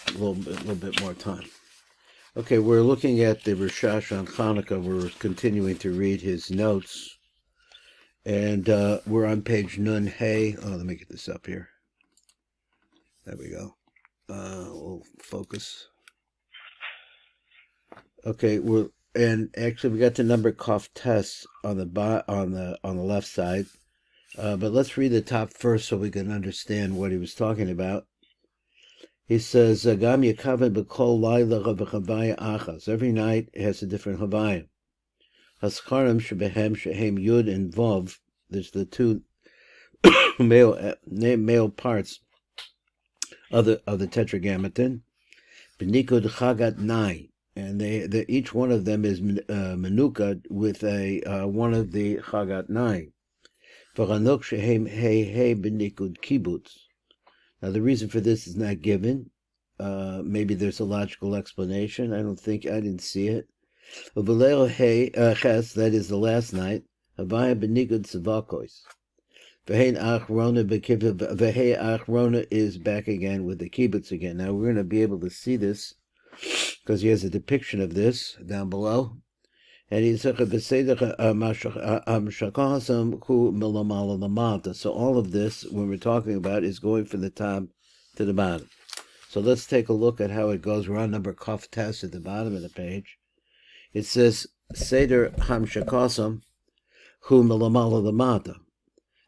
a little bit more time. Okay, we're looking at the RASHASH on Chanukah. We're continuing to read his notes. And we're on page Nun Hey. Oh, let me get this up here. There we go. We'll focus. Okay, and actually we got the number Kaf Tes on the left side. But let's read the top first so we can understand what he was talking about. He says, Gam Yakavan B'Kol Laila Chavaya Achas. Every night it has a different Chavaya. Haskarim Shebehem Shehem Yud and Vav. There's the two male parts of the Tetragrammaton. B'Nikud Chagat Nai. And each one of them is menukad with one of the Chagat Nai. V'Chanuk Shehem Hey B'Nikud Kibbutz. Now, the reason for this is not given. Maybe there's a logical explanation. I didn't see it. Uvaleo Ches, that is the last night. Havaya B'Nikud Tzavakos. V'Hein Achrona B'Kibbutz. V'Hei Achrona is back again with the kibbutz again. Now, we're going to be able to see this because he has a depiction of this down below. And he's so all of this, when we're talking about, is going from the top to the bottom. So let's take a look at how it goes. We're on number Kaf Tes at the bottom of the page. It says Seder Hamshakasam Hu Milamala Lamata.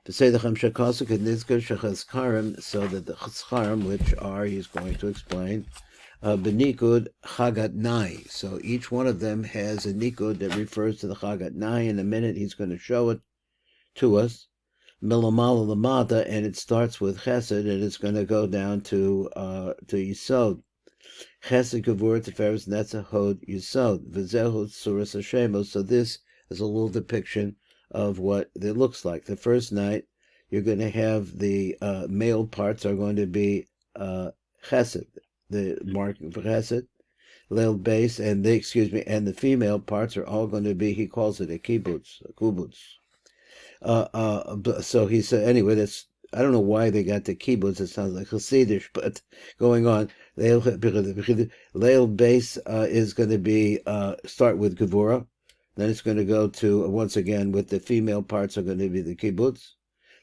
The Seder Hamshakasam Kednizka Shechazkarim, so that the Chazkarim, which are, he's going to explain, B'Nikud Chagat Nai. So each one of them has a Nikud that refers to the Chagat Nai. In a minute, he's going to show it to us. Milamala Lamata, and it starts with Chesed, and it's going to go down to Yisod. Chesed Kavur Teferes Netzach Hod Yisod. V'Zehu Tzuras Hashemos. So this is a little depiction of what it looks like. The first night, you're going to have the male parts are going to be Chesed, the marking for Chesed, Leil base, and the female parts are all going to be, he calls it a kibbutz, a kubbutz. So he said, anyway, I don't know why they got the kibbutz, it sounds like Hasidish, but going on, Leil base is going to be, start with Gevurah, then it's going to go to, once again, with the female parts are going to be the kibbutz.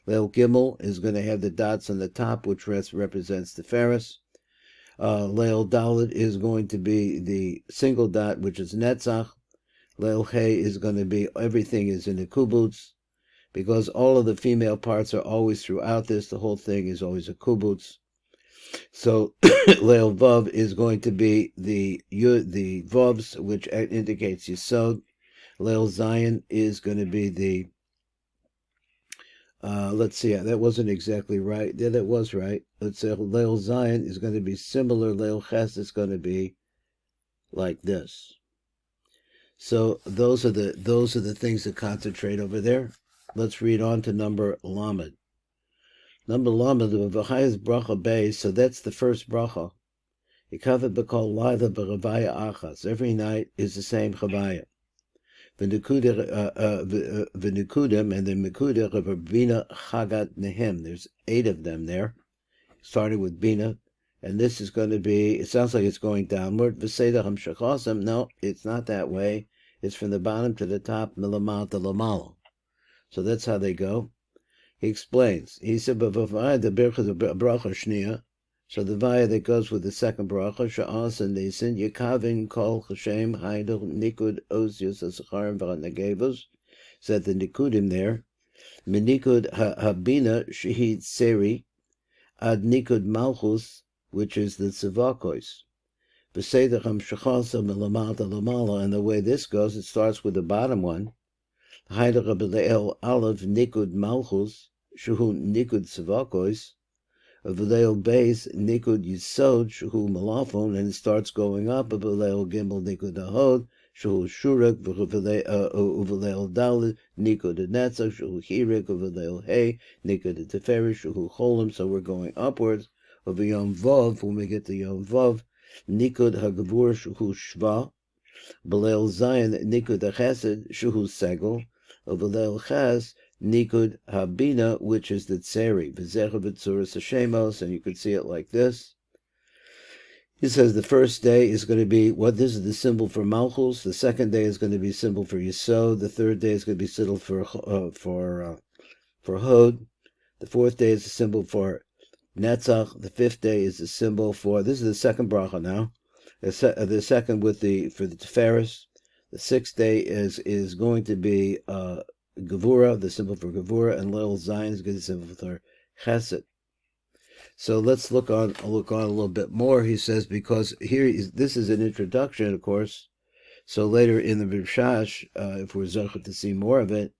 Leil Gimel is going to have the dots on the top, which represents the Ferris. Leil Dalet is going to be the single dot, which is Netzach. Leil Hey is going to be, everything is in the kibbutz, because all of the female parts are always throughout this. The whole thing is always a kibbutz. So Leil Vav is going to be the Vavs, which indicates Yisod. Leil Zion is going to be the let's see, that wasn't exactly right. Yeah, that was right. Let's say Leil Zion is going to be similar. Leil Ches is going to be like this. So those are the things to concentrate over there. Let's read on to number Lamed. Number Lamed, the highest bracha base. So that's the first bracha. Ikavet b'kol laila b'Chavaya achas. Every night is the same Chavaya. V'nikudim and the Mikudah of Bina Chagat Nehem. There's 8 of them there, starting with Bina, and this is going to be, it sounds like it's going downward. V'Seder Hamshachosam. No, it's not that way. It's from the bottom to the top, Milamal to Lamalo. So that's how they go. He explains. He said, "B'vavaya the birchas of bracha shnia." So the vaya that goes with the second bracha, sha'as and nisin, yekavin kol chashem haidel nikud ozius asacharim v'anagevos. Said the nikudim there. Minikud habina shehid seri ad nikud malchus, which is the tzavakos. V'seder hamshachasa milamata lamala. And the way this goes, it starts with the bottom one. Haidel rabbeil alav nikud malchus shehu nikud tzavakos. V'leil base nikud yisod shehu malafon, and it starts going up. V'leil gimel nikud ahod shehu shurak. V'leil dalet nikud netzach shehu hirik. V'leil hey nikud teferi shehu cholim. So we're going upwards. V'yom vav, when we get to yom vav, nikud hagavur shehu shva. V'leil zayin nikud hachesed shehu segel. V'leil ches Nikud Habina, which is the Tseri, V'zecha B'tzuras Hashemos, and you could see it like this. He says the first day is going to be what this is the symbol for Malchus. The second day is going to be symbol for Yesod. The third day is going to be symbol for Hod. The fourth day is a symbol for Netzach. The fifth day is a symbol for, this is the second bracha now. The second for the Tiferes. The sixth day is going to be Gevura, the symbol for Gevura, and Leil Zion is going to be the symbol for Chesed. So let's look on a little bit more. He says, because this is an introduction, of course. So later in the RASHASH, if we're zocheh to see more of it,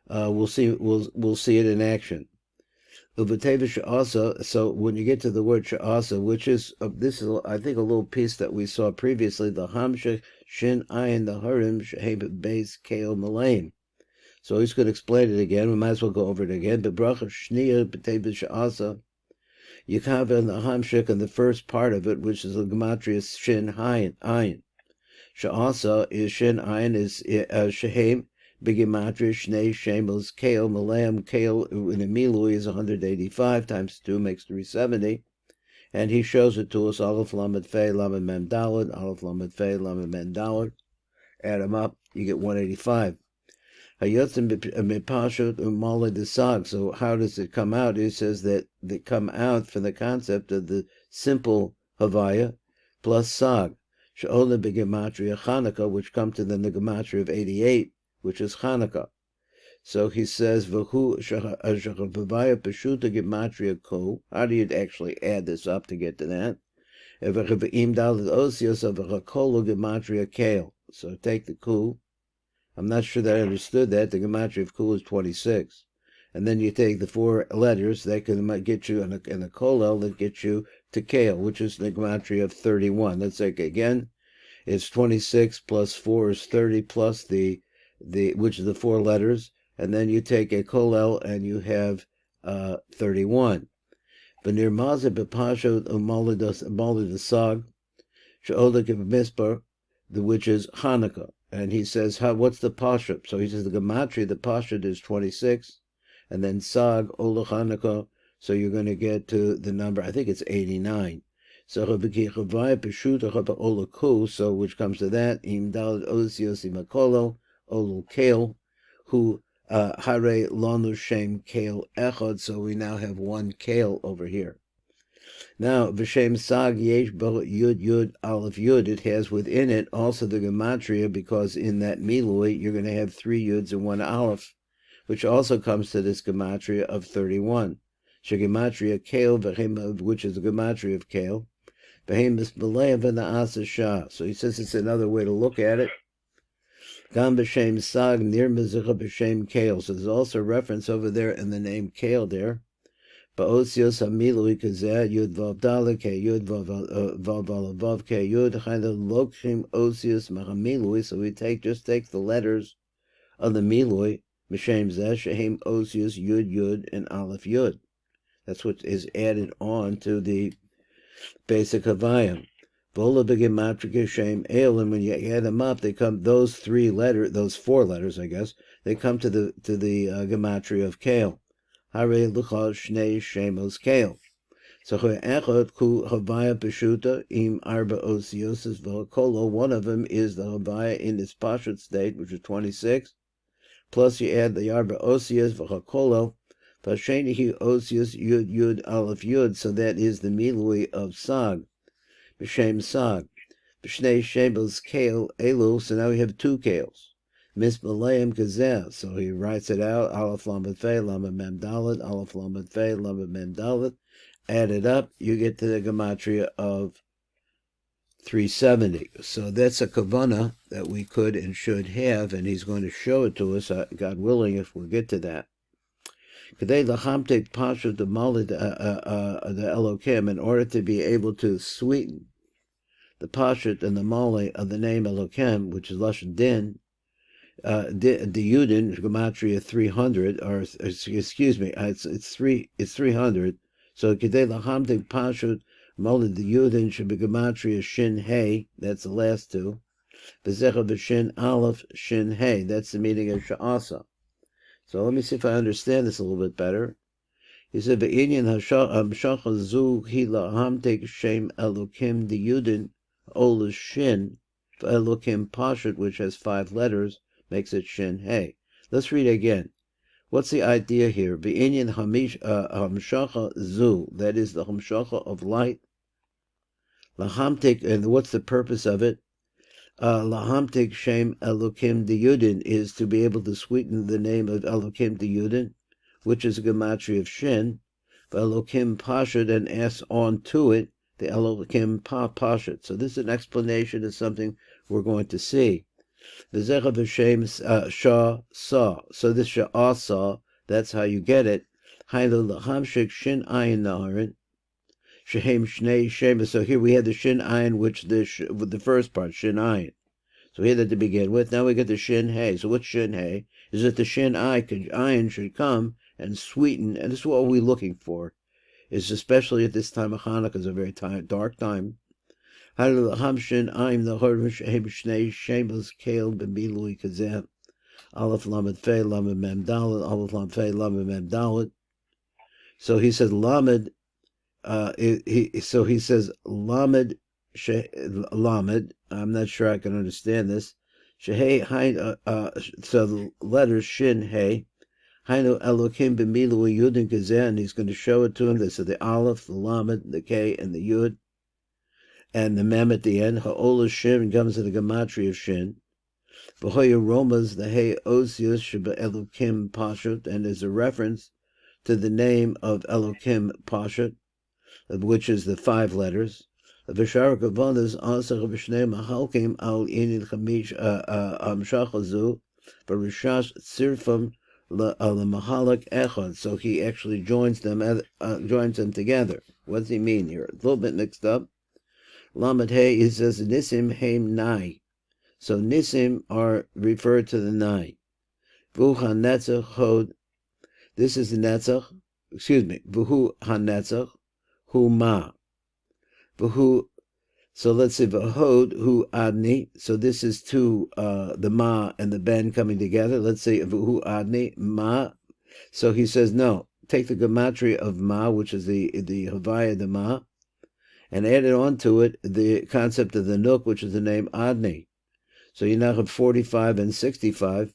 we'll see it in action. So when you get to the word sha'asa, which is this is I think a little piece that we saw previously, the hamshech shin ayin the harim sheheb beis keo malaim. So he's going to explain it again. We might as well go over it again. But bracha shniya b'tevis sha'asa. You have in the hamshech in the first part of it, which is the gematria shin ayin. Sha'asa is shin ayin is shehem. Bigimatria Shnei Shemos Kale Malam Kale in a Milui is 185 times 2 makes 370, and he shows it to us Aleph Lamed Fei Lamed Mem Daled Aleph Lamed Fei Lamed Mem Daled. Add them up, you get 185. Hayotzim Mipashut Umala Desag. So how does it come out? It says that they come out from the concept of the simple Havaya plus Sag. She'ola Bigimatria Chanukah, which come to then the Gematria of 88. Which is Chanukah. So he says, V'hu shachavavaya peshuta gematria ko. How do you actually add this up to get to that? V'chivim daled osios of v'chakolo gematria kale. So take the ku. I'm not sure that I understood that. The gematria of ku is 26. And then you take the 4 letters that can get you, and a kolel that gets you to kale, which is the gematria of 31. Let's say again, it's 26 plus 4 is 30 plus which is the 4 letters, and then you take a kolel and you have 31. V'nirmaze b'pasha u'malidasag she'olik b'mispar, which is Chanukah. And he says, what's the pashup? So he says the gematria, the pashup is 26, and then sag ola Chanukah. So you're going to get to the number. I think it's 89. So which comes to that im daled osios imakolo. Olul Kale, who Hare Lanu Shem Kale Echad, so we now have 1 Kale over here. Now, V'Shem Sag Yesh Bo Yud Yud Aleph Yud, it has within it also the Gematria, because in that Milui you're going to have 3 Yuds and 1 Aleph, which also comes to this Gematria of 31. Shegematria Kale, which is the Gematria of Kale, Behemis Belev and the Asa Shah. So he says it's another way to look at it. Gam b'shem sag near mezucha b'shem kale. So there's also a reference over there in the name kale there. Ba'osios hamilui kazeh yud vav dalek ke yud vav vav ke yud chayda lokchim osios machamilui. So we just take the letters of the milui b'shem zeh shehem osios yud yud and aleph yud. That's what is added on to the basic Havayim. And when you add them up, they come those 4 letters, I guess. They come to the gematria of kale. Hare luchal shnei shemos kale. So echad ku havaya peshuta im arba osioses v'hakolo. One of them is the havaya in its pashut state, which is 26. Plus you add the arba osios v'hakolo. V'shenihi osios yud yud aleph yud. So that is the milui of sag. B'shem sag, b'shnei shemos kale elu. So now we have 2 kales. Misbaleim kazeh. So he writes it out. Aleph lamed fei lamed mem dalet. Aleph lamed fei lamed mem dalet. Add it up, you get to the gematria of 370. So that's a kavanah that we could and should have, and he's going to show it to us, God willing, if we'll get to that. Today, the Hamtek Pasha the Malid the Elokim, in order to be able to sweeten the Pashat and the Mali of the name Elokim, which is Lashon Din, the Yudin gematria 300, or excuse me, it's 300. So Kedei the Hamtek Pasha Malid the Yudin should be gematria Shin Hey. That's the last 2. Bezecha v'Shin Aleph Shin Hey. That's the meaning of Sha'asa. So let me see if I understand this a little bit better. He said, "Ve'inyan hamshacha zu hi lahamtek shem Elokim diyudin ola shin Elokim pashut, which has 5 letters, makes it shin hey." Let's read again. What's the idea here? Ve'inyan hamshacha zu, that is the hamshacha of light. Lahamtek, and what's the purpose of it? Lahamtik Shem Elokim Diyudin is to be able to sweeten the name of Elokim Diyudin, which is a gematria of Shin, Elokim Pashut, and adds on to it the Elokim Pashut. So this is an explanation of something we're going to see. V'zecha v'shem Shah Sa. So this Shah Sa, that's how you get it. Hailu Lahamshik Shin Ayin Naharin. Shehem Shnei Shema. So here we have the Shin Ayin, which with the first part, Shin Ayin. So here that to begin with. Now we get the Shin Hey. So what's Shin Hey? Is that the Shin Ayin should come and sweeten, and this is what we're looking for. Is especially at this time of Hanukkah, is a very dark time. Ham Shin Ayin the Horv Shehem Shnei Shemas Kale B'Milui Kazem. Aleph Lamed Fei Lamed Mem Dalet. Aleph Lamed Fei Lamed Mem Dalet. So he says Lamed. So he says Lamed, Lamed. I'm not sure I can understand this. Shehei, so the letters Shin Hey, Hainu Elokim b'milu Yudin Kazeh, and he's going to show it to him. This is the Aleph, the Lamed, the K, and the Yud, and the Mem at the end. Ha'olah Shin comes to the gematria of Shin. V'hoya Romas, the Hey Osius Sheba Elokim Pashut, and is a reference to the name of Elokim Pashut, which is the 5 letters. V'shar kavanas asach v'shnei mahalkim al inin chamish amshachazu v'rishash tzirfam l'mahalak echad. So he actually joins them together. What does he mean here? A little bit mixed up. Lamed Hey, he says nisim heim nai. So nisim are referred to the nai. V'hu hanetzach hod. This is the netzach. Excuse me. V'hu hanetzach. Hu ma. So let's say v'hod hu adni. So this is two, the ma and the ben coming together. Let's say v'hu adni ma. So he says no. Take the gematria of ma, which is the havaya the ma, and add it onto it the concept of the nuk, which is the name adni. So you now have 45 and 65.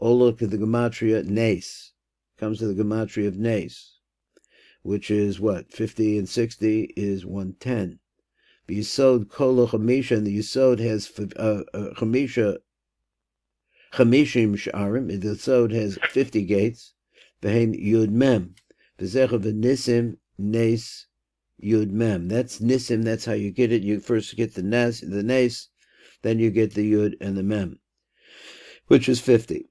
Oh, look at the gematria nes. Comes to the gematria of nes, which is what? 50 and 60 is 110. The Yisod Kolo Chamisha, and the Yisod has Chamisha, Chamishim Sh'arim, the Yisod has 50 gates, V'heim Yud Mem, V'zecha V'nisim Nes Yud Mem. That's Nisim, that's how you get it. You first get the Nes, then you get the Yud and the Mem, which is 50.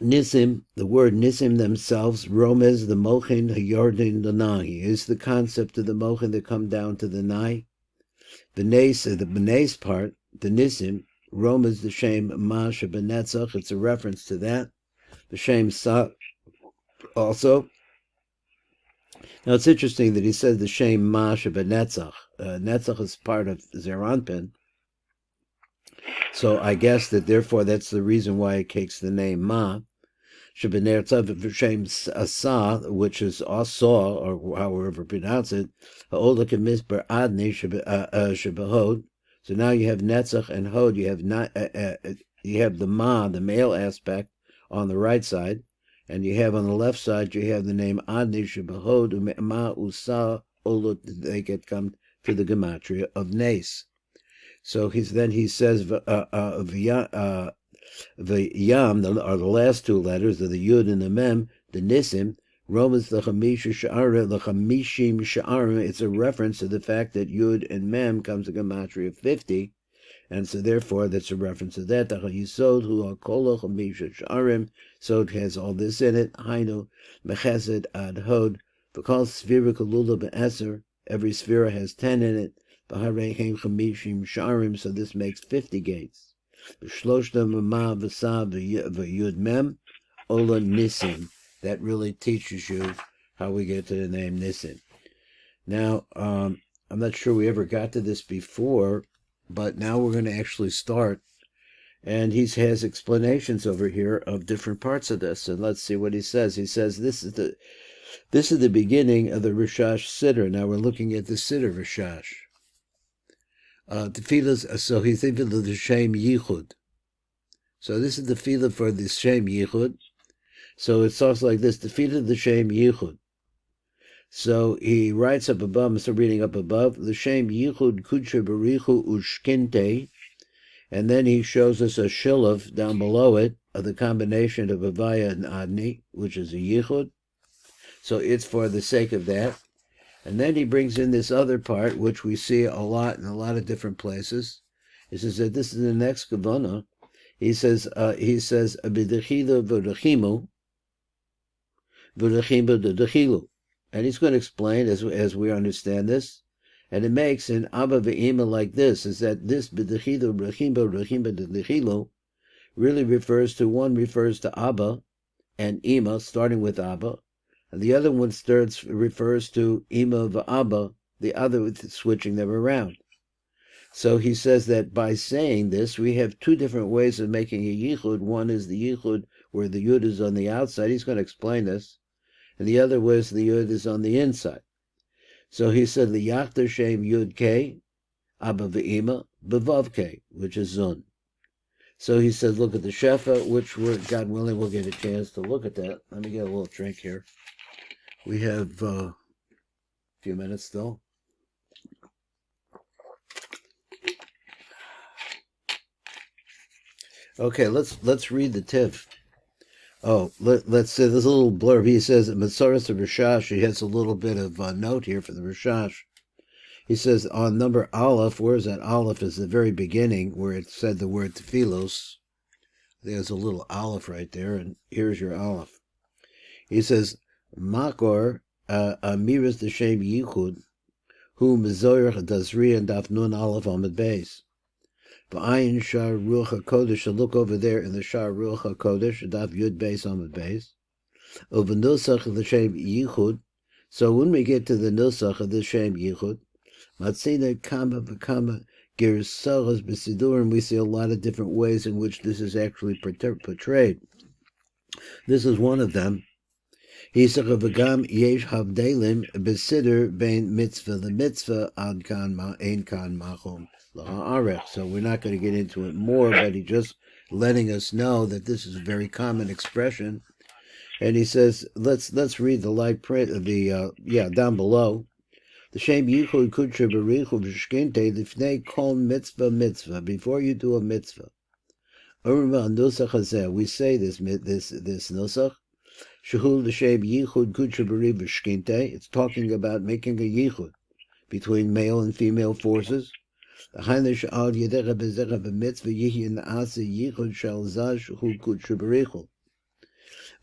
Nisim, the word Nisim themselves, Romez, the Mochin, Hayardin, the Nahi, is the concept of the Mochin that come down to the Nai. The Nes part, the Nisim, Romez, the Shem Masha Benetzach, it's a reference to that. The Shem Sa also. Now it's interesting that he says the Shem Masha Benetzach. Netzach is part of Zeranpin. So I guess that therefore that's the reason why it takes the name Ma. Shem Asa, which is Asa, or however pronounce it, Adni Shebehod. So now you have Netzach and Hod. You have the Ma, the male aspect, on the right side, and you have on the left side you have the name Adni Shebehod Ma Usa Olut. They come to the gematria of Nes. So he says the Yam are the last 2 letters of the Yud and the Mem, the Nisim, Romans the Chamishim Sha'arim. It's a reference to the fact that Yud and Mem comes to gematria of 50, and so therefore that's a reference to that. The Yisod hu HaKol Chamisha Sha'arim, so it has all this in it. Hainu Mechesed Ad Hod, because Sphira Kalula Be'eser, every Sphira has 10 in it. B'Harehem Chamishim Sha'arim, so this makes 50 gates. Yud Mem Ola Nisim. That really teaches you how we get to the name Nisim. Now, I'm not sure we ever got to this before, but now we're going to actually start. And he has explanations over here of different parts of this. And let's see what he says. He says this is This is the beginning of the Rashash Siddur. Now we're looking at the Siddur Rashash. Tefillah, so he's tefillah the Shem Yichud. So this is the tefillah for the Shem Yichud. So it starts like this: Tefillah the Shem Yichud. So he writes up above. I'm still reading up above. The Shem Yichud Kudsha Barichu Ushkinte, and then he shows us a shilav down below it of the combination of Avaya and Adni, which is a Yichud. So it's for the sake of that. And then he brings in this other part, which we see a lot in a lot of different places. He says that this is the next Kavanah. He says, Abidechilu v'dechimu, v'dechimu v'dechilu. And he's going to explain as we understand this. And it makes an Abba v'ima like this, is that this Bidechilu v'dechimu v'dechimu v'dechilu really refers to Abba and Ima, starting with Abba. And the other one refers to Ima v'Abba, the other switching them around. So he says that by saying this, we have two different ways of making a yichud. One is the yichud where the yud is on the outside. He's going to explain this. And the other was the yud is on the inside. So he said, the Yachter Shem Yud K, Abba v'Ima, B'Vav K, which is Zun. So he says, look at the Shefa, which God willing, we'll get a chance to look at that. Let me get a little drink here. We have a few minutes still. Okay, let's read the Tiv. Oh, let's say there's a little blurb. He says at Masoras of Rashash, he has a little bit of a note here for the Rashash. He says on number Aleph, where's that Aleph? Is the very beginning where it said the word Tephilos. There's a little Aleph right there, and here's your Aleph. He says, Makor Amiras D'Shem Yichud, Hu Mezoyer Dazri and Daf Nun Aleph Amid Beis. Ba'ayin Shar Ruach HaKodesh, look over there in the Shar Ruach HaKodesh, Daf Yud Beis Amid Beis. Over Nusach of the Shem Yichud. So when we get to the Nusach of the Shem Yichud, Matzina Kama V'Kama Gersaras B'Sidurim, we see a lot of different ways in which this is actually portrayed. This is one of them. He said, "V'gam yesh havdelim b'siddur bein mitzvah the mitzvah ad kan ein kan machum la'arech." So we're not going to get into it more, but he's just letting us know that this is a very common expression. And he says, let's read the light print of the down below. The shem yichud kudsha b'richu v'shkinte lifnei kol mitzvah before you do a mitzvah. We say this nusach. Shehul l'shem yichud kudsha b'ri v'shkinte. It's talking about making a yichud between male and female forces. The hainish al yedecha bezecha b'mitzvah yihi na'asa yichud shel zah shehul kudsha b'richu.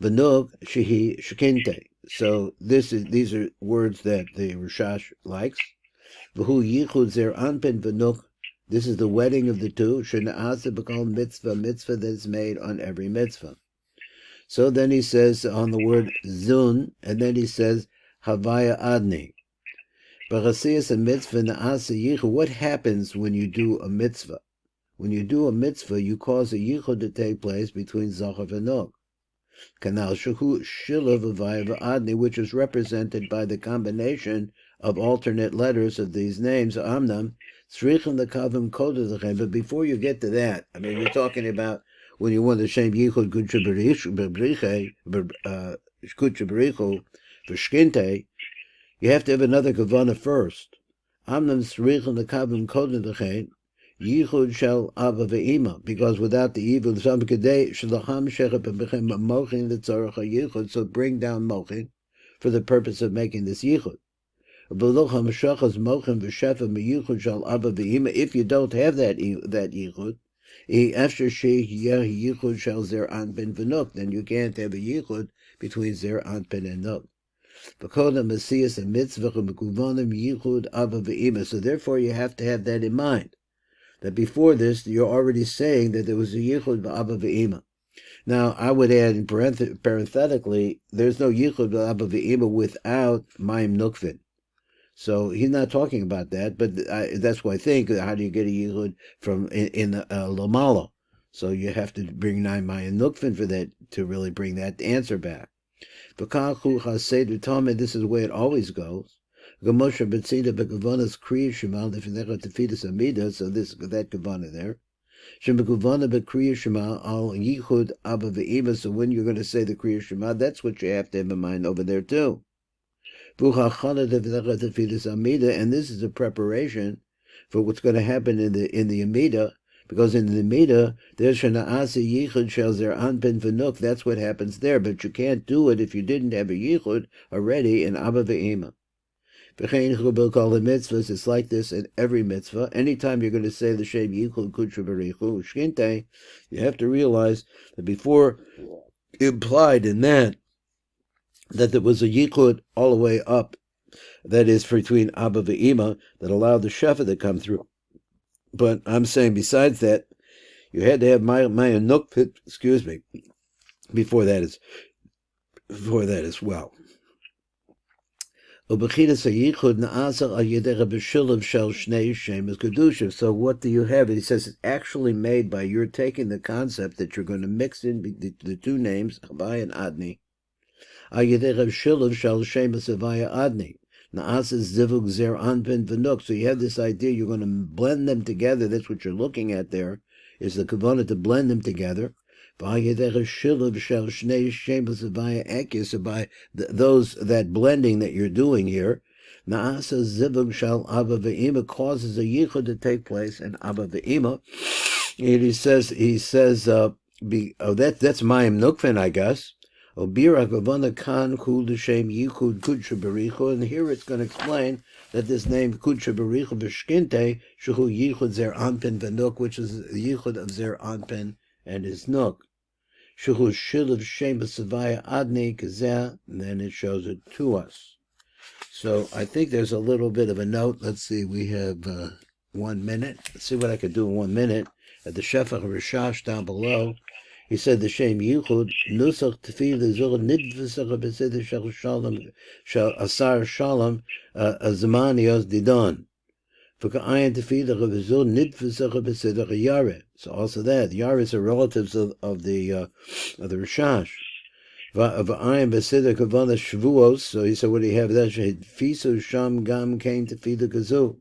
V'nog shehi shkinte. So these are words that the Rashash likes. V'hu yichud zer anpin v'nog. This is the wedding of the two. Shena'asa b'kol mitzvah that is made on every mitzvah. So then he says on the word zun, and then he says havaya adni. B'chasiyas a mitzvah na'asa yichud. What happens when you do a mitzvah? When you do a mitzvah, you cause a yichud to take place between zachar and nog. Kanal shahu shilav havaya v'adni, which is represented by the combination of alternate letters of these names. Amnam tzrichim the kavim kodadachem. But before you get to that, I mean, you're talking about when you want the same yichud kudsha b'richu v'shkinte, you have to have another kavanah first. Amnam tzrichim the kavim kodadachem yichud shel ava ve'ima, because without the evil some kedei shalacham shechep b'chem mochin l'tzarach yichud, so bring down mochin for the purpose of making this yichud. V'locham shachas mochin v'shefa meyichud shel ava ve'ima. If you don't have that yichud, after yichud shel zer anpin v'nuk, then you can't have a yichud between zer anpin and nuk. V'kodam masiyas a mitzvah mekuvanim yichud ava ve'ima. So therefore you have to have that in mind, that before this, you're already saying that there was a yichud b'abba v'ima. Now, I would add parenthetically, there's no yichud b'abba v'ima without mayim nukvin. So he's not talking about that, but that's why I think, how do you get a yichud from in lamala? So you have to bring 9 mayim nukvin for that, to really bring that answer back. V'kachu chaseidu tamid, this is the way it always goes. Gamosha betzida bekavanas kriya shema lefinecha tefilus amida, so this that kavana there. Shemekuvana bekriya shema al yichud abba ve'ima, so when you're going to say the kriya shema, that's what you have to have in mind over there too. V'chachana lefinecha tefilus amida, and this is a preparation for what's going to happen in the amida. Because in the Amida, there's Shana'asa Yichud Shel Zer Anpin V'nuk. That's what happens there. But you can't do it if you didn't have a Yichud already in Abba Ve'ima. V'chein Chubel Kol HaMitzvahs. It's like this in every mitzvah. Anytime you're going to say the Shem Yichud Kudsha B'Reichu Shkinte, you have to realize that before implied in that there was a Yichud all the way up, that is between Abba Ve'ima, that allowed the Shefa to come through. But I'm saying besides that, you had to have my nukpit, excuse me, before that as well. So what do you have? He says it's actually made by you're taking the concept that you're going to mix in the two names, Havai and Adni. So you have this idea you're going to blend them together. That's what you're looking at there, is the kavanah to blend them together. So by that blending that you're doing here, causes a yichud to take place in Abba Ve'ima. And he says, that's Mayim Nukvin, I guess. And here it's going to explain that this name Kudsha Barichu B'Shkinte Shuhu Yichud Zer Anpin V'Nuk, which is the Yichud of Zer Anpin and his Nuk. Shuhu Shilav Shem B'Savaya Adni Kazeh, and then it shows it to us. So I think there's a little bit of a note. Let's see, we have 1 minute. Let's see what I could do in 1 minute. At the Shefach Rashash down below, he said the Shem Yichud Nusach Tefillah Zul Nidv'Sach B'Seder Shel Shalom Shel Asar Shalom Zamanios Didon. V'Ka'ayin Tefillah Zul Nidv'Sach B'Seder Yareh. So also that Yareh are relatives of the Rashash. V'Ayin B'Seder Kavana Shvuos. So he said, what do you have? That Fisu Sham Gam came Tefillah Kazu.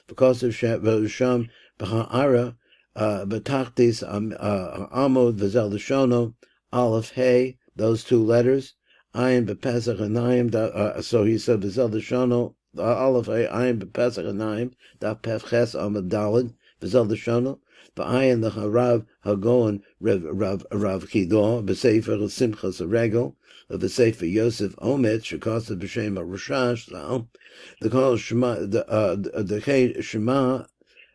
Because of Sham B'Ha'ara. Betachtis Amod V'Zel Lashono Aleph Hey, those two letters. Ayin B'Pesach Anayim. So he said V'Zel Lashono Aleph Hey Ayin B'Pesach Anayim Daf Pef Ches Amud Daled V'Zel Lashono V'Ayin the Harav Hagon Rav Chido B'Sefer Simchas Regel V'Sefer Yosef Omet Shekasa B'Shem Rashash. The call Shema the Shema.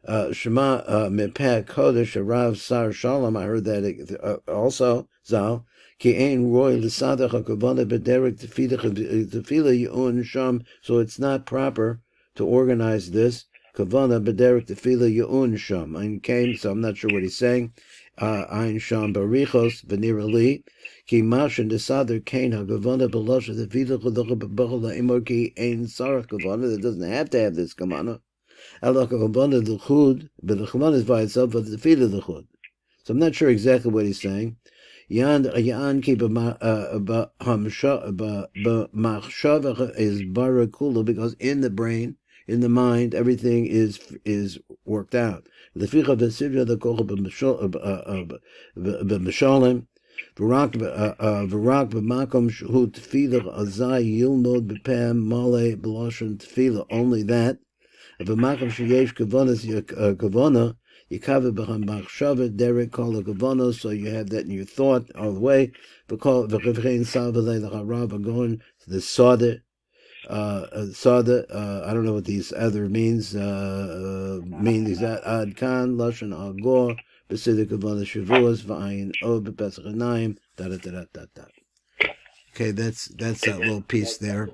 Shema Mepeh Kodesh Rav Sar Shalom. I heard that also. Zal Ki Ein Roy L'Sadach HaKavana B'Derek Tefillah Yun Sham. So it's not proper to organize this Kavana B'Derek Tefillah Yun Sham. Ein came, so I'm not sure what he's saying. Ein Sham Barichos V'Nira Li Ki Mashin Desader Kain HaKavana B'Losh Tefillah Chudach B'Bachal La'imor Ki Ein Sarach Kavana. That doesn't have to have this Kavana. Allah Kavana the Chud, but the Kavana is by itself, but the feet of the Chud. So I'm not sure exactly what he's saying. Yan ki b'machshava is barakula, because in the brain, in the mind, everything is worked out. The ficha v'sidra the kocha b'mishalim. V'rak b'makom shu tefillah azay yilmod b'pam male b'loshen tefillah. Only that. If a makam sheyesh kavanas kavana, yikave b'cham machshava derek kol kavana, so you have that in your thought all the way. V'kol v'chevchein salvele l'charav agon the sada. I don't know what these other means. Means that ad kan lashon agor b'sidik kavana shavuos v'ayin o b'pesach anayim da da da da da. Okay, that's that little piece there.